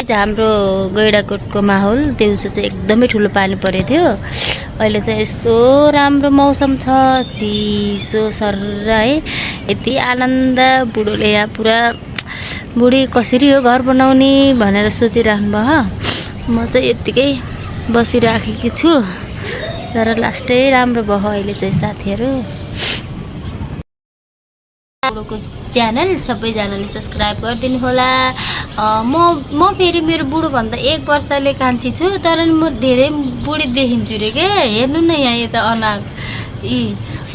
हाम्रो गैडाकोटको माहौल दिउँसो चाहिँ एकदमै ठुलो पानी परेको थियो। अहिले चाहिँ यस्तो राम्रो मौसम छ, चिसो सर्र है। यति आनन्द। बुढोले यहाँ पुरा बुढी कसरी हो घर बनाउने भनेर सोचिराख्नु भयो। म चाहिँ यत्तिकै बसिराखेकी छु, तर लास्टै राम्रो भयो अहिले चाहिँ साथीहरू। बुढोको च्यानल सबैजनाले सब्सक्राइब गरिदिनु होला। म फेरि मेरो बुढोभन्दा 1 वर्षले कान्छी छु, तर म धेरै बुढी देखिन्छु रे के। हेर्नु न यहाँ यता अनाग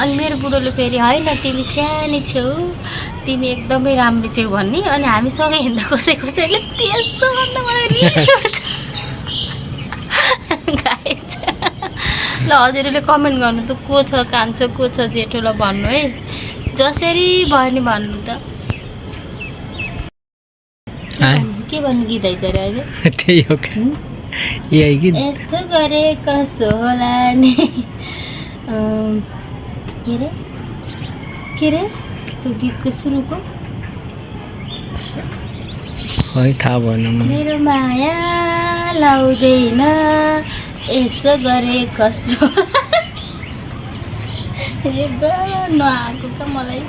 अनि मेरो बुढोले फेरि होइन तिमी सानै छेउ, तिमी एकदमै राम्रो छेउ भन्ने। अनि हामी सँगै हिँड्दा कसैले त्यस्तो भन्दा मलाई रिस उठ्छ। गाइस ल हजुरले कमेन्ट गर्नु त को छ कान्छो को छ जेठो ल भन्नु है, जसरी भयो नि भन्नु त। के भन्नु गीत आइछ रे अहिले? त्यही हो यही गीत। यसो गरे कसो होला नि के रे त्यो गीतको सुरुको है थाहा भएन मलाई। मेरो माया लाउँदैन यसो गरे कसो नआएको त मलाई।